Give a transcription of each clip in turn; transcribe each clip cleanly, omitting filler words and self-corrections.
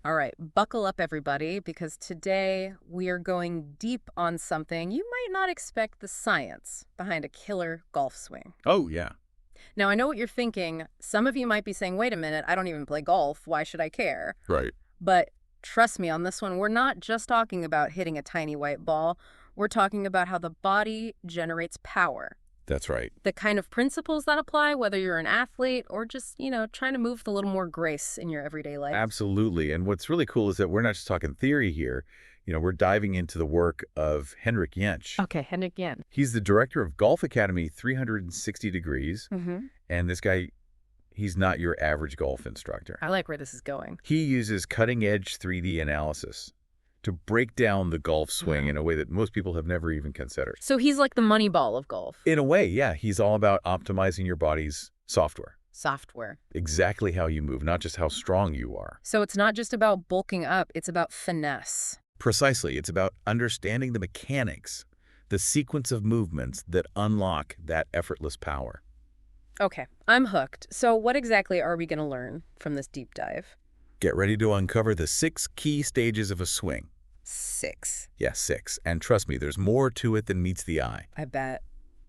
All right, buckle up, everybody, because today we are going deep on something you might not expect the science behind a killer golf swing. Oh, yeah. Now, I know what you're thinking. Some of you might be saying, wait a minute, I don't even play golf. Why should I care? Right. But trust me on this one, we're not just talking about hitting a tiny white ball. We're talking about how the body generates power. That's right. The kind of principles that apply, whether you're an athlete or just, trying to move with a little more grace in your everyday life. Absolutely. And what's really cool is that we're not just talking theory here. We're diving into the work of Henrik Jentsch. Okay, Henrik Jentsch. He's the director of Golf Academy 360 Degrees. And this guy, he's not your average golf instructor. I like where this is going. He uses cutting-edge 3D analysis to break down the golf swing in a way that most people have never even considered. So he's like the money ball of golf. In a way, yeah. He's all about optimizing your body's software. Software. Exactly how you move, not just how strong you are. So it's not just about bulking up, it's about finesse. Precisely. It's about understanding the mechanics, the sequence of movements that unlock that effortless power. Okay, I'm hooked. So what exactly are we going to learn from this deep dive? Get ready to uncover the 6 key stages of a swing. 6. Yes, 6. And trust me, there's more to it than meets the eye. I bet.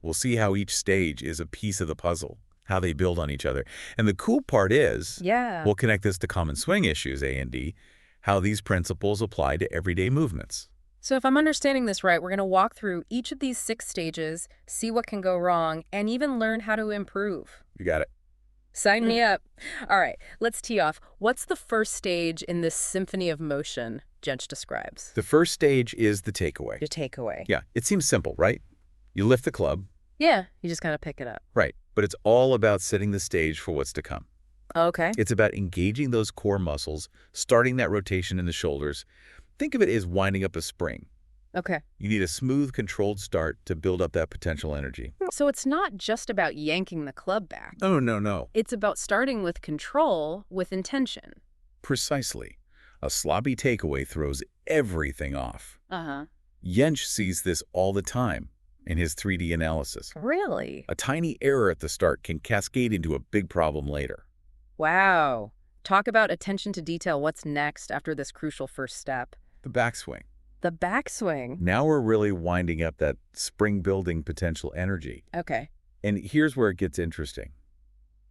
We'll see how each stage is a piece of the puzzle, how they build on each other. And the cool part is, we'll connect this to common swing issues, A and D, how these principles apply to everyday movements. So if I'm understanding this right, we're going to walk through each of these 6 stages, see what can go wrong, and even learn how to improve. You got it. Sign me up. All right, let's tee off. What's the first stage in this symphony of motion Jentsch describes? The first stage is the takeaway. The takeaway. Yeah, it seems simple, right? You lift the club. Yeah, you just kind of pick it up. Right, but it's all about setting the stage for what's to come. Okay. It's about engaging those core muscles, starting that rotation in the shoulders. Think of it as winding up a spring. Okay. You need a smooth, controlled start to build up that potential energy. So it's not just about yanking the club back. Oh, no. It's about starting with control with intention. Precisely. A sloppy takeaway throws everything off. Uh-huh. Jentsch sees this all the time in his 3D analysis. Really? A tiny error at the start can cascade into a big problem later. Wow. Talk about attention to detail. What's next after this crucial first step? The backswing. The backswing. Now we're really winding up that spring-building potential energy. Okay. And here's where it gets interesting.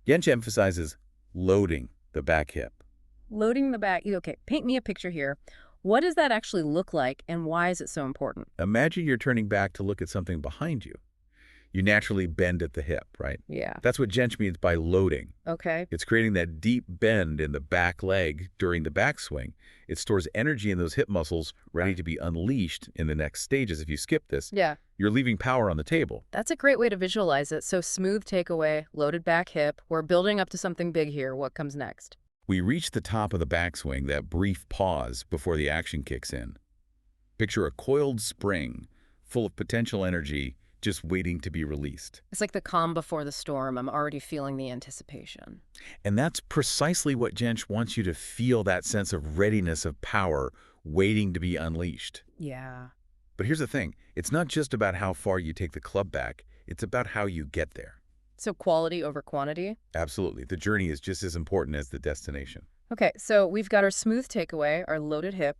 Jentsch emphasizes loading the back hip. Loading the back. Okay, paint me a picture here. What does that actually look like, and why is it so important? Imagine you're turning back to look at something behind you. You naturally bend at the hip, right? Yeah. That's what Jentsch means by loading. Okay. It's creating that deep bend in the back leg during the backswing. It stores energy in those hip muscles ready to be unleashed in the next stages. If you skip this, Yeah. you're leaving power on the table. That's a great way to visualize it. So smooth takeaway, loaded back hip. We're building up to something big here. What comes next? We reach the top of the backswing, that brief pause before the action kicks in. Picture a coiled spring full of potential energy just waiting to be released. It's like the calm before the storm. I'm already feeling the anticipation. And that's precisely what Jentsch wants you to feel, that sense of readiness, of power, waiting to be unleashed. Yeah. But here's the thing. It's not just about how far you take the club back. It's about how you get there. So quality over quantity? Absolutely. The journey is just as important as the destination. Okay, so we've got our smooth takeaway, our loaded hip.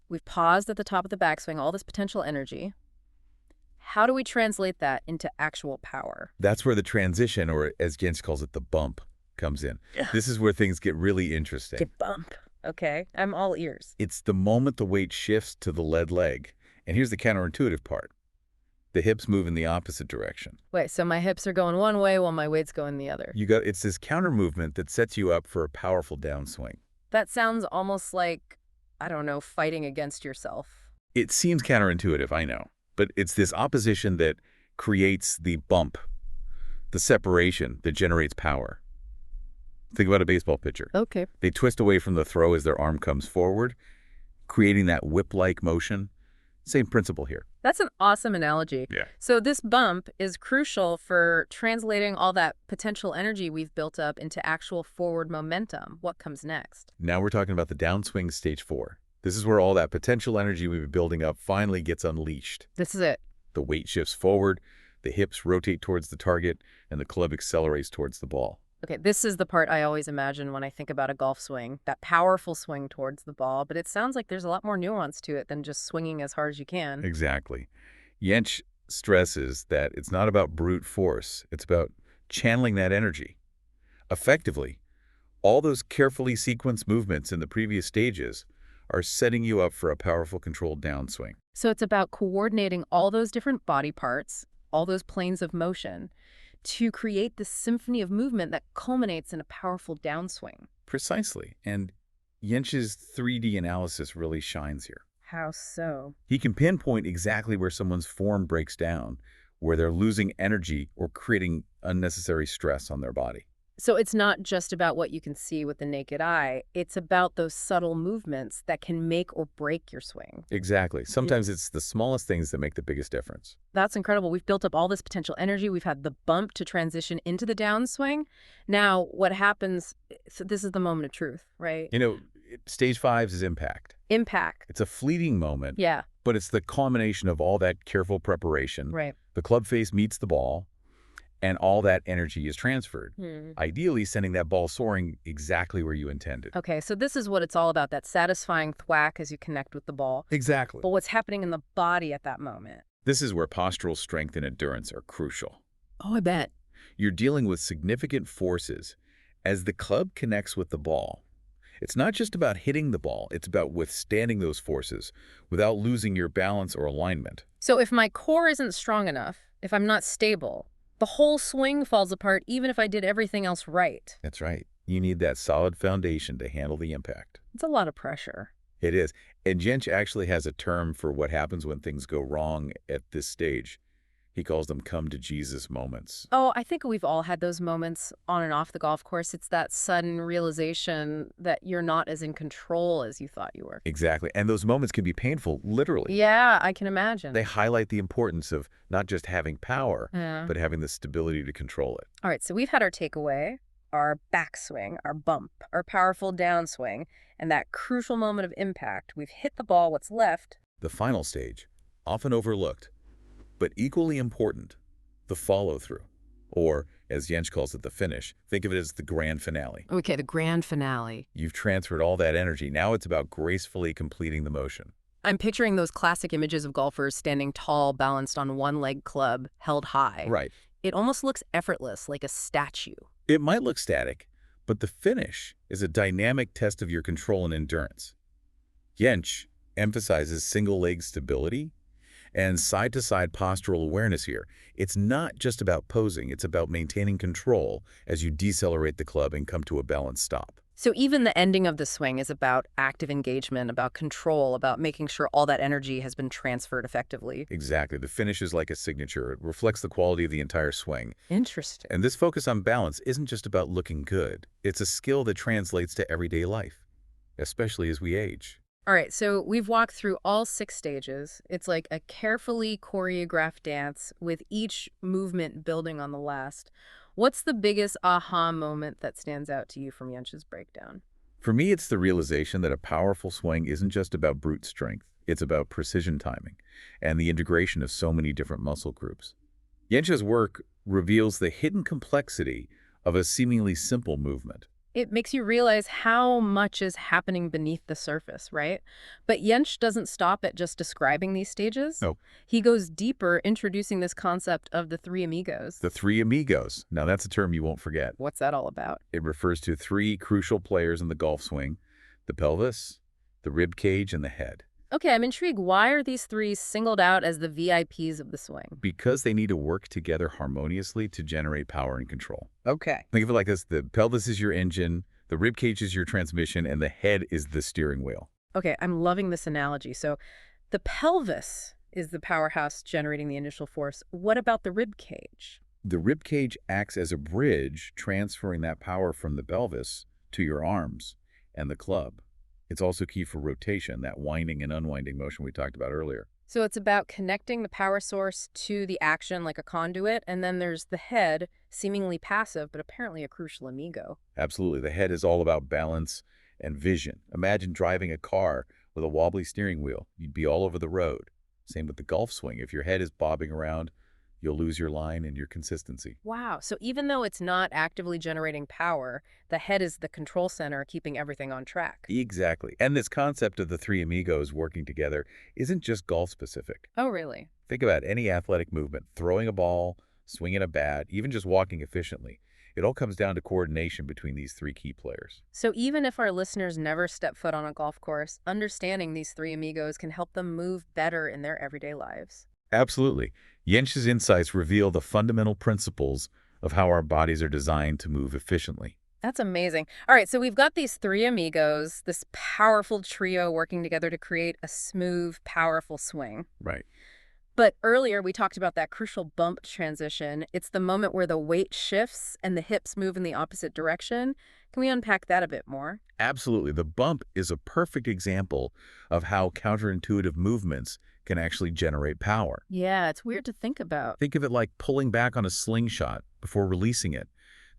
We've paused at the top of the backswing, all this potential energy. How do we translate that into actual power? That's where the transition, or as Jentsch calls it, the bump, comes in. This is where things get really interesting. Get bump. Okay, I'm all ears. It's the moment the weight shifts to the lead leg. And here's the counterintuitive part. The hips move in the opposite direction. Wait, so my hips are going one way while my weight's going the other. It's this counter movement that sets you up for a powerful downswing. That sounds almost like, I don't know, fighting against yourself. It seems counterintuitive, I know. But it's this opposition that creates the bump, the separation that generates power. Think about a baseball pitcher. Okay. They twist away from the throw as their arm comes forward, creating that whip-like motion. Same principle here. That's an awesome analogy. Yeah. So this bump is crucial for translating all that potential energy we've built up into actual forward momentum. What comes next? Now we're talking about the downswing stage 4. This is where all that potential energy we've been building up finally gets unleashed. This is it. The weight shifts forward, the hips rotate towards the target, and the club accelerates towards the ball. Okay, this is the part I always imagine when I think about a golf swing, that powerful swing towards the ball, but it sounds like there's a lot more nuance to it than just swinging as hard as you can. Exactly. Jentsch stresses that it's not about brute force. It's about channeling that energy. Effectively, all those carefully sequenced movements in the previous stages are setting you up for a powerful controlled downswing. So it's about coordinating all those different body parts, all those planes of motion, to create this symphony of movement that culminates in a powerful downswing. Precisely. And Jentsch's 3D analysis really shines here. How so? He can pinpoint exactly where someone's form breaks down, where they're losing energy or creating unnecessary stress on their body. So it's not just about what you can see with the naked eye. It's about those subtle movements that can make or break your swing. Exactly. Sometimes it's the smallest things that make the biggest difference. That's incredible. We've built up all this potential energy. We've had the bump to transition into the downswing. Now, what happens, so this is the moment of truth, right? You know, stage 5 is impact. Impact. It's a fleeting moment. Yeah. But it's the culmination of all that careful preparation. Right. The club face meets the ball, and all that energy is transferred, ideally sending that ball soaring exactly where you intended. Okay, so this is what it's all about, that satisfying thwack as you connect with the ball. Exactly. But what's happening in the body at that moment? This is where postural strength and endurance are crucial. Oh, I bet. You're dealing with significant forces as the club connects with the ball. It's not just about hitting the ball, it's about withstanding those forces without losing your balance or alignment. So if my core isn't strong enough, if I'm not stable, the whole swing falls apart even if I did everything else right. That's right. You need that solid foundation to handle the impact. It's a lot of pressure. It is. And Jentsch actually has a term for what happens when things go wrong at this stage. He calls them come-to-Jesus moments. Oh, I think we've all had those moments on and off the golf course. It's that sudden realization that you're not as in control as you thought you were. Exactly. And those moments can be painful, literally. Yeah, I can imagine. They highlight the importance of not just having power, Yeah. but having the stability to control it. All right, so we've had our takeaway, our backswing, our bump, our powerful downswing, and that crucial moment of impact. We've hit the ball. What's left? The final stage, often overlooked, but equally important, the follow-through. Or, as Jentsch calls it, the finish. Think of it as the grand finale. Okay, the grand finale. You've transferred all that energy. Now it's about gracefully completing the motion. I'm picturing those classic images of golfers standing tall, balanced on one-leg club, held high. Right. It almost looks effortless, like a statue. It might look static, but the finish is a dynamic test of your control and endurance. Jentsch emphasizes single-leg stability and side-to-side postural awareness here. It's not just about posing, it's about maintaining control as you decelerate the club and come to a balanced stop. So even the ending of the swing is about active engagement, about control, about making sure all that energy has been transferred effectively. Exactly. The finish is like a signature. It reflects the quality of the entire swing. Interesting. And this focus on balance isn't just about looking good. It's a skill that translates to everyday life, especially as we age. All right, so we've walked through all 6 stages. It's like a carefully choreographed dance with each movement building on the last. What's the biggest aha moment that stands out to you from Jentsch's breakdown? For me, it's the realization that a powerful swing isn't just about brute strength. It's about precision timing and the integration of so many different muscle groups. Jentsch's work reveals the hidden complexity of a seemingly simple movement. It makes you realize how much is happening beneath the surface, right? But Jentsch doesn't stop at just describing these stages. No. He goes deeper, introducing this concept of the 3 amigos. The 3 amigos. Now, that's a term you won't forget. What's that all about? It refers to 3 crucial players in the golf swing: the pelvis, the rib cage, and the head. Okay, I'm intrigued. Why are these 3 singled out as the VIPs of the swing? Because they need to work together harmoniously to generate power and control. Okay. Think of it like this. The pelvis is your engine, the rib cage is your transmission, and the head is the steering wheel. Okay, I'm loving this analogy. So the pelvis is the powerhouse generating the initial force. What about the rib cage? The rib cage acts as a bridge, transferring that power from the pelvis to your arms and the club. It's also key for rotation, that winding and unwinding motion we talked about earlier. So it's about connecting the power source to the action like a conduit, and then there's the head, seemingly passive, but apparently a crucial amigo. Absolutely. The head is all about balance and vision. Imagine driving a car with a wobbly steering wheel. You'd be all over the road. Same with the golf swing. If your head is bobbing around, You'll lose your line and your consistency. Wow. So even though it's not actively generating power, the head is the control center keeping everything on track. Exactly. And this concept of the three amigos working together isn't just golf specific. Oh, really? Think about any athletic movement, throwing a ball, swinging a bat, even just walking efficiently. It all comes down to coordination between these three key players. So even if our listeners never step foot on a golf course, understanding these three amigos can help them move better in their everyday lives. Absolutely. Jentsch's insights reveal the fundamental principles of how our bodies are designed to move efficiently. That's amazing. All right, so we've got these three amigos, this powerful trio working together to create a smooth, powerful swing. Right. But earlier we talked about that crucial bump transition. It's the moment where the weight shifts and the hips move in the opposite direction. Can we unpack that a bit more? Absolutely. The bump is a perfect example of how counterintuitive movements can actually generate power. Yeah, it's weird to think about. Think of it like pulling back on a slingshot before releasing it.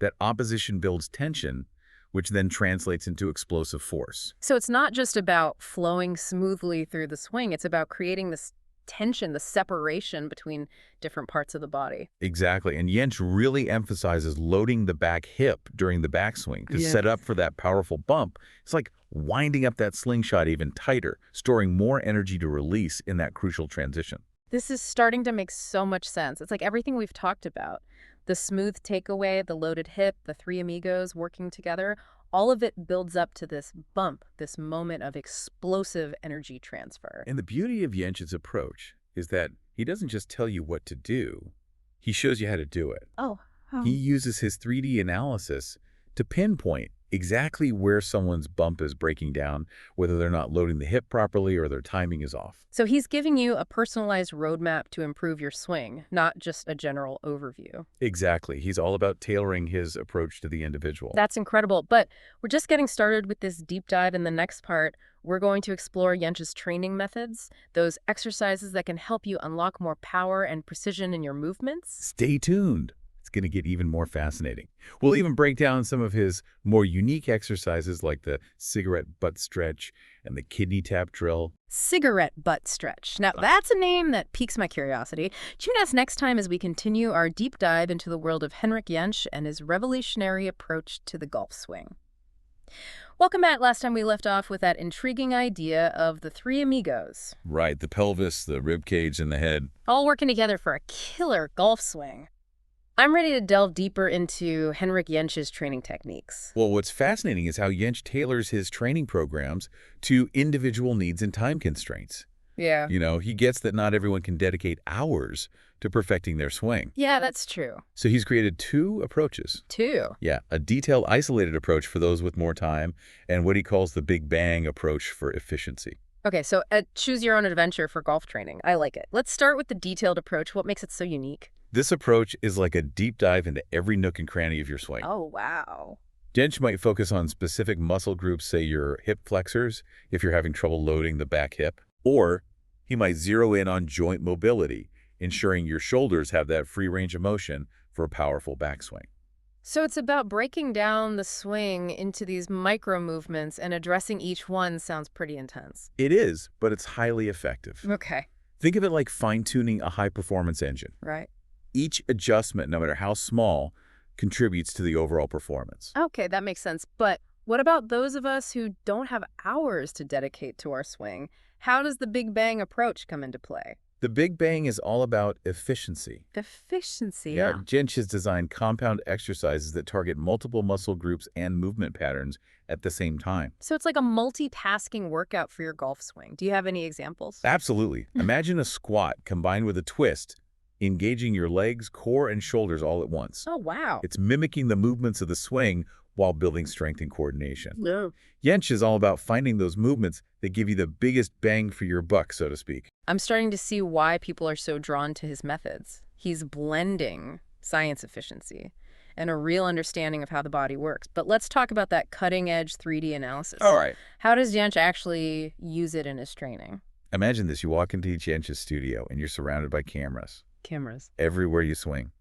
That opposition builds tension, which then translates into explosive force. So it's not just about flowing smoothly through the swing. It's about creating this tension, the separation between different parts of the body. Exactly. And Jentsch really emphasizes loading the back hip during the backswing to set up for that powerful bump. It's like winding up that slingshot even tighter, storing more energy to release in that crucial transition. This is starting to make so much sense. It's like everything we've talked about. The smooth takeaway, the loaded hip, the three amigos working together, all of it builds up to this bump, this moment of explosive energy transfer. And the beauty of Jentsch's approach is that he doesn't just tell you what to do, he shows you how to do it. Oh. He uses his 3D analysis to pinpoint exactly where someone's bump is breaking down, whether they're not loading the hip properly or their timing is off. So he's giving you a personalized roadmap to improve your swing, not just a general overview. Exactly. He's all about tailoring his approach to the individual. That's incredible. But we're just getting started with this deep dive. In the next part, we're going to explore Jentsch's training methods, those exercises that can help you unlock more power and precision in your movements. Stay tuned. It's going to get even more fascinating. We'll even break down some of his more unique exercises like the cigarette butt stretch and the kidney tap drill. Cigarette butt stretch. Now, that's a name that piques my curiosity. Tune us next time as we continue our deep dive into the world of Henrik Jentsch and his revolutionary approach to the golf swing. Welcome back. Last time we left off with that intriguing idea of the three amigos. Right, the pelvis, the rib cage, and the head. All working together for a killer golf swing. I'm ready to delve deeper into Henrik Jentsch's training techniques. Well, what's fascinating is how Jentsch tailors his training programs to individual needs and time constraints. Yeah. You know, he gets that not everyone can dedicate hours to perfecting their swing. Yeah, that's true. So he's created two approaches. Two? Yeah, a detailed, isolated approach for those with more time, and what he calls the Big Bang approach for efficiency. Okay, so choose your own adventure for golf training. I like it. Let's start with the detailed approach. What makes it so unique? This approach is like a deep dive into every nook and cranny of your swing. Oh, wow. Jentsch might focus on specific muscle groups, say your hip flexors, if you're having trouble loading the back hip. Or he might zero in on joint mobility, ensuring your shoulders have that free range of motion for a powerful backswing. So it's about breaking down the swing into these micro movements, and addressing each one sounds pretty intense. It is, but it's highly effective. Okay. Think of it like fine-tuning a high-performance engine. Right. Each adjustment, no matter how small, contributes to the overall performance. Okay, that makes sense. But what about those of us who don't have hours to dedicate to our swing? How does the Big Bang approach come into play? The Big Bang is all about efficiency. Efficiency, Yeah, Jentsch has designed compound exercises that target multiple muscle groups and movement patterns at the same time. So it's like a multitasking workout for your golf swing. Do you have any examples? Absolutely. Imagine a squat combined with a twist, engaging your legs, core, and shoulders all at once. Oh, wow. It's mimicking the movements of the swing while building strength and coordination. No. Jentsch is all about finding those movements that give you the biggest bang for your buck, so to speak. I'm starting to see why people are so drawn to his methods. He's blending science efficiency and a real understanding of how the body works. But let's talk about that cutting-edge 3D analysis. All right. How does Jentsch actually use it in his training? Imagine this. You walk into Jentsch's studio and you're surrounded by cameras. Cameras. Everywhere you swing.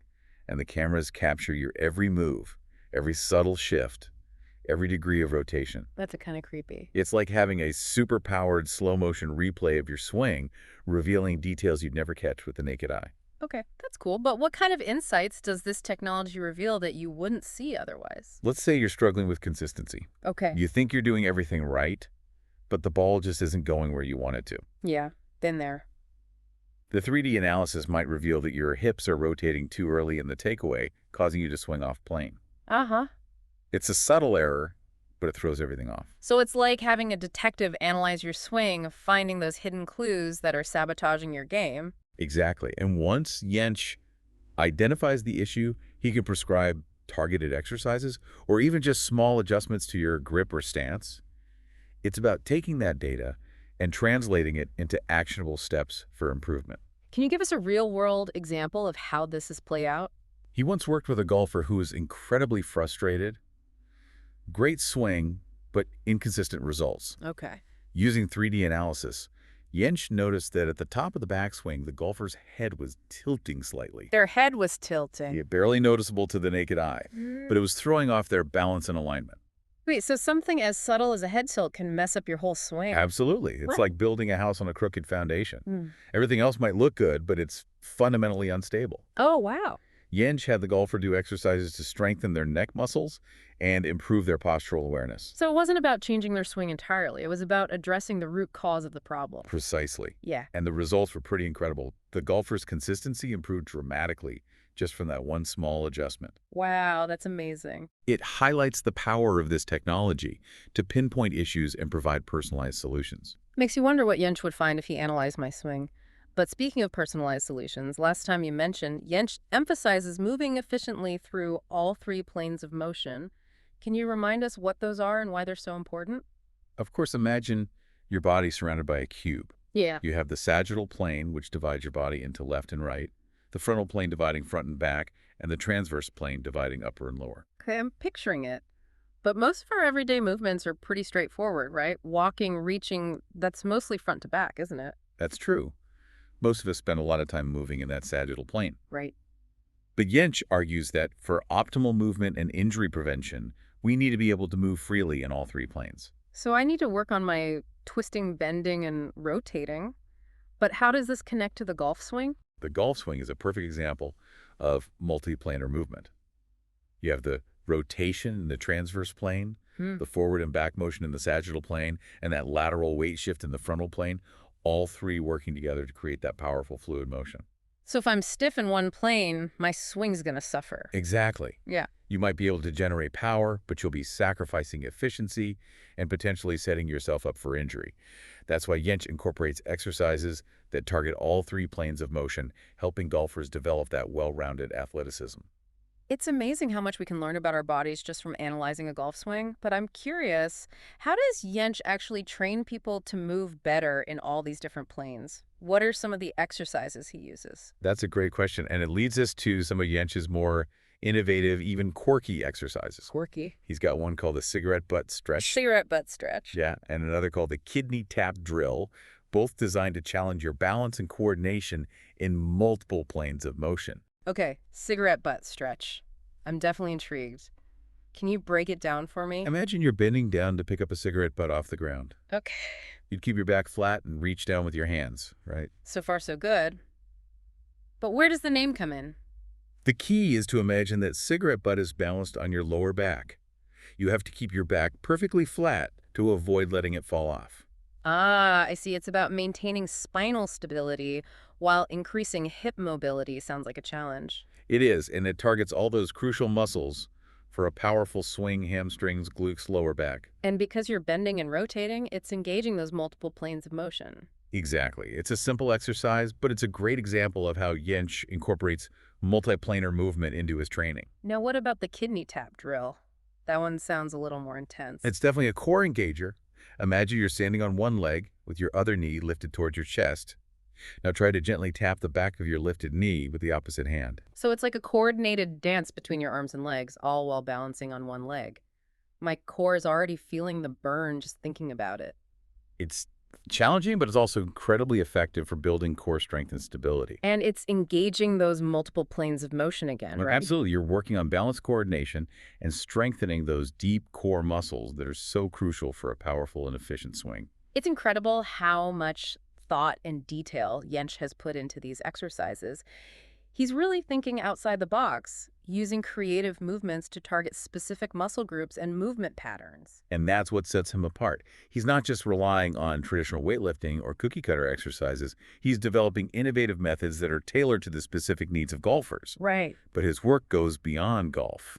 And the cameras capture your every move, every subtle shift, every degree of rotation. That's kind of creepy. It's like having a super-powered slow-motion replay of your swing, revealing details you'd never catch with the naked eye. Okay, that's cool. But what kind of insights does this technology reveal that you wouldn't see otherwise? Let's say you're struggling with consistency. Okay. You think you're doing everything right, but the ball just isn't going where you want it to. Yeah, been there. The 3D analysis might reveal that your hips are rotating too early in the takeaway, causing you to swing off plane. Uh-huh. It's a subtle error, but it throws everything off. So it's like having a detective analyze your swing, finding those hidden clues that are sabotaging your game. Exactly. And once Jentsch identifies the issue, he can prescribe targeted exercises or even just small adjustments to your grip or stance. It's about taking that data and translating it into actionable steps for improvement. Can you give us a real-world example of how this is play out? He once worked with a golfer who was incredibly frustrated. Great swing, but inconsistent results. Okay. Using 3D analysis, Jentsch noticed that at the top of the backswing, the golfer's head was tilting slightly. Their head was tilting. Yeah, barely noticeable to the naked eye, but it was throwing off their balance and alignment. Wait, so something as subtle as a head tilt can mess up your whole swing? Absolutely. It's What? like building a house on a crooked foundation. Mm. Everything else might look good, but it's fundamentally unstable. Oh, wow. Jentsch had the golfer do exercises to strengthen their neck muscles and improve their postural awareness. So it wasn't about changing their swing entirely. It was about addressing the root cause of the problem. Precisely. Yeah. And the results were pretty incredible. The golfer's consistency improved dramatically just from that one small adjustment. Wow, that's amazing. It highlights the power of this technology to pinpoint issues and provide personalized solutions. Makes you wonder what Jentsch would find if he analyzed my swing. But speaking of personalized solutions, last time you mentioned Jentsch emphasizes moving efficiently through all three planes of motion. Can you remind us what those are and why they're so important? Of course, imagine your body surrounded by a cube. Yeah. You have the sagittal plane, which divides your body into left and right, the frontal plane dividing front and back, and the transverse plane dividing upper and lower. Okay, I'm picturing it. But most of our everyday movements are pretty straightforward, right? Walking, reaching, that's mostly front to back, isn't it? That's true. Most of us spend a lot of time moving in that sagittal plane. Right. But Jentsch argues that for optimal movement and injury prevention, we need to be able to move freely in all three planes. So I need to work on my twisting, bending, and rotating. But how does this connect to the golf swing? The golf swing is a perfect example of multiplanar movement. You have the rotation in the transverse plane, the forward and back motion in the sagittal plane, and that lateral weight shift in the frontal plane, all three working together to create that powerful fluid motion. So if I'm stiff in one plane, my swing's going to suffer. Exactly. Yeah. You might be able to generate power, but you'll be sacrificing efficiency and potentially setting yourself up for injury. That's why Jentsch incorporates exercises that target all three planes of motion, helping golfers develop that well-rounded athleticism. It's amazing how much we can learn about our bodies just from analyzing a golf swing, but I'm curious, how does Jentsch actually train people to move better in all these different planes? What are some of the exercises he uses? That's a great question, and it leads us to some of Jentsch's more innovative, even quirky exercises. Quirky. He's got one called the cigarette butt stretch. Cigarette butt stretch. Yeah, and another called the kidney tap drill, both designed to challenge your balance and coordination in multiple planes of motion. Okay, cigarette butt stretch. I'm definitely intrigued. Can you break it down for me? Imagine you're bending down to pick up a cigarette butt off the ground. Okay. You'd keep your back flat and reach down with your hands, right? So far, so good. But where does the name come in? The key is to imagine that cigarette butt is balanced on your lower back. You have to keep your back perfectly flat to avoid letting it fall off. Ah, I see. It's about maintaining spinal stability while increasing hip mobility. Sounds like a challenge. It is, and it targets all those crucial muscles for a powerful swing, hamstrings, glutes, lower back. And because you're bending and rotating, it's engaging those multiple planes of motion. Exactly. It's a simple exercise, but it's a great example of how Jentsch incorporates multiplanar movement into his training. Now, what about the kidney tap drill? That one sounds a little more intense. It's definitely a core engager. Imagine you're standing on one leg with your other knee lifted towards your chest. Now try to gently tap the back of your lifted knee with the opposite hand. So it's like a coordinated dance between your arms and legs, all while balancing on one leg. My core is already feeling the burn just thinking about it. It's challenging, but it's also incredibly effective for building core strength and stability. And it's engaging those multiple planes of motion again, right? Absolutely. You're working on balance coordination and strengthening those deep core muscles that are so crucial for a powerful and efficient swing. It's incredible how much thought and detail Jentsch has put into these exercises. He's really thinking outside the box, using creative movements to target specific muscle groups and movement patterns. And that's what sets him apart. He's not just relying on traditional weightlifting or cookie-cutter exercises. He's developing innovative methods that are tailored to the specific needs of golfers. Right. But his work goes beyond golf.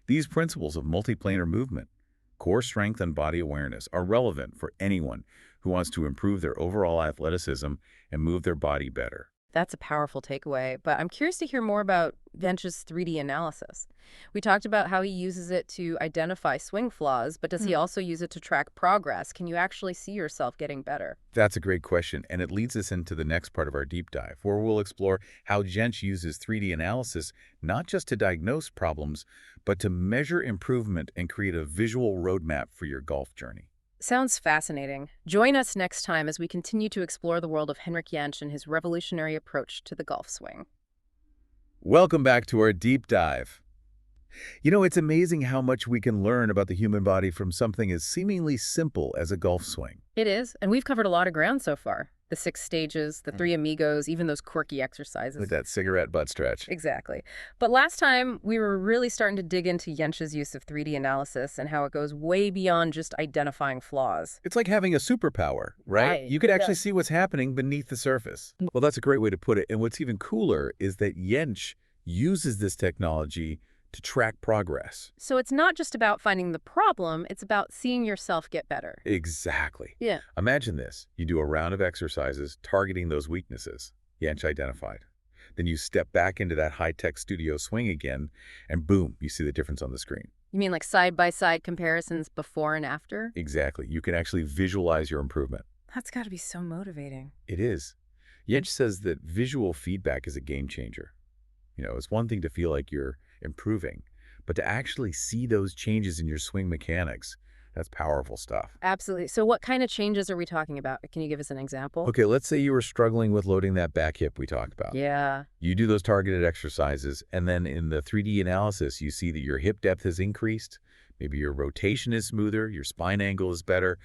These principles of multiplanar movement, core strength, and body awareness are relevant for anyone who wants to improve their overall athleticism and move their body better. That's a powerful takeaway, but I'm curious to hear more about Jentsch's 3D analysis. We talked about how he uses it to identify swing flaws, but does he also use it to track progress? Can you actually see yourself getting better? That's a great question, and it leads us into the next part of our deep dive, where we'll explore how Jentsch uses 3D analysis not just to diagnose problems, but to measure improvement and create a visual roadmap for your golf journey. Sounds fascinating. Join us next time as we continue to explore the world of Henrik Jentsch and his revolutionary approach to the golf swing. Welcome back to our deep dive. You know, it's amazing how much we can learn about the human body from something as seemingly simple as a golf swing. It is, and we've covered a lot of ground so far. The 6 stages, the 3 amigos, even those quirky exercises. With that cigarette butt stretch. Exactly. But last time, we were really starting to dig into Jentsch's use of 3D analysis and how it goes way beyond just identifying flaws. It's like having a superpower, right? You could actually see what's happening beneath the surface. Well, that's a great way to put it. And what's even cooler is that Jentsch uses this technology to track progress. So it's not just about finding the problem, it's about seeing yourself get better. Exactly. Yeah. Imagine this. You do a round of exercises targeting those weaknesses Jentsch identified. Then you step back into that high-tech studio swing again, and boom, you see the difference on the screen. You mean like side-by-side comparisons before and after? Exactly. You can actually visualize your improvement. That's got to be so motivating. It is. Jentsch says that visual feedback is a game changer. You know, it's one thing to feel like you're improving, but to actually see those changes in your swing mechanics, that's powerful stuff. Absolutely. So what kind of changes are we talking about? Can you give us an example? Okay, let's say you were struggling with loading that back hip we talked about. Yeah. You do those targeted exercises, and then in the 3D analysis, you see that your hip depth has increased, maybe your rotation is smoother, your spine angle is better.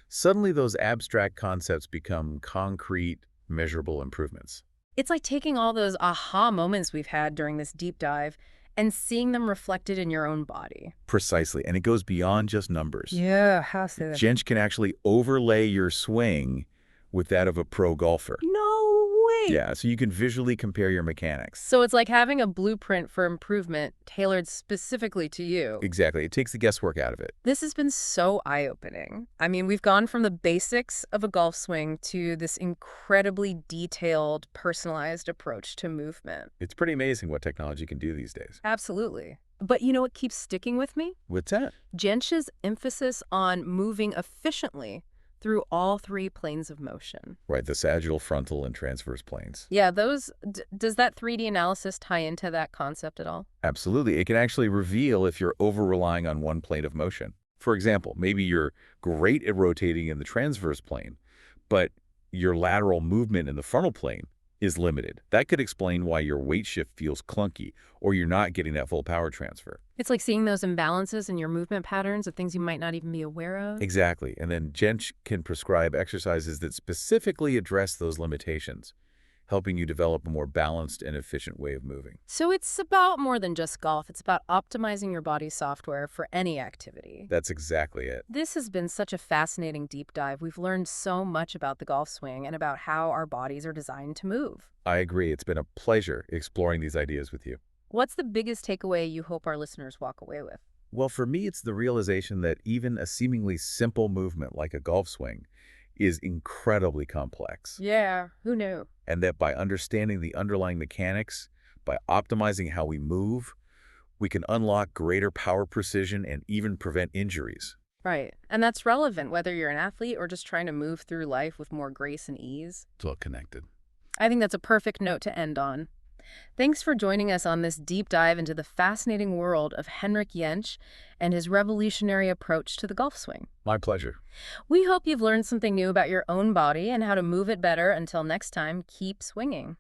Suddenly those abstract concepts become concrete, measurable improvements. It's like taking all those aha moments we've had during this deep dive and seeing them reflected in your own body. Precisely, and it goes beyond just numbers. Yeah, how so? Jentsch can actually overlay your swing with that of a pro golfer. No way! Yeah, so you can visually compare your mechanics. So it's like having a blueprint for improvement tailored specifically to you. Exactly. It takes the guesswork out of it. This has been so eye-opening. I mean, we've gone from the basics of a golf swing to this incredibly detailed, personalized approach to movement. It's pretty amazing what technology can do these days. Absolutely. But you know what keeps sticking with me? What's that? Jentsch's emphasis on moving efficiently through all 3 planes of motion. Right, the sagittal, frontal, and transverse planes. Yeah, those, does that 3D analysis tie into that concept at all? Absolutely. It can actually reveal if you're over-relying on one plane of motion. For example, maybe you're great at rotating in the transverse plane, but your lateral movement in the frontal plane is limited. That could explain why your weight shift feels clunky or you're not getting that full power transfer. It's like seeing those imbalances in your movement patterns of things you might not even be aware of. Exactly. And then Jentsch can prescribe exercises that specifically address those limitations, helping you develop a more balanced and efficient way of moving. So it's about more than just golf. It's about optimizing your body's software for any activity. That's exactly it. This has been such a fascinating deep dive. We've learned so much about the golf swing and about how our bodies are designed to move. I agree. It's been a pleasure exploring these ideas with you. What's the biggest takeaway you hope our listeners walk away with? Well, for me, it's the realization that even a seemingly simple movement like a golf swing is incredibly complex. Yeah, who knew? And that by understanding the underlying mechanics, by optimizing how we move, we can unlock greater power precision and even prevent injuries. Right. And that's relevant whether you're an athlete or just trying to move through life with more grace and ease. It's all connected. I think that's a perfect note to end on. Thanks for joining us on this deep dive into the fascinating world of Henrik Jentsch and his revolutionary approach to the golf swing. My pleasure. We hope you've learned something new about your own body and how to move it better. Until next time, keep swinging.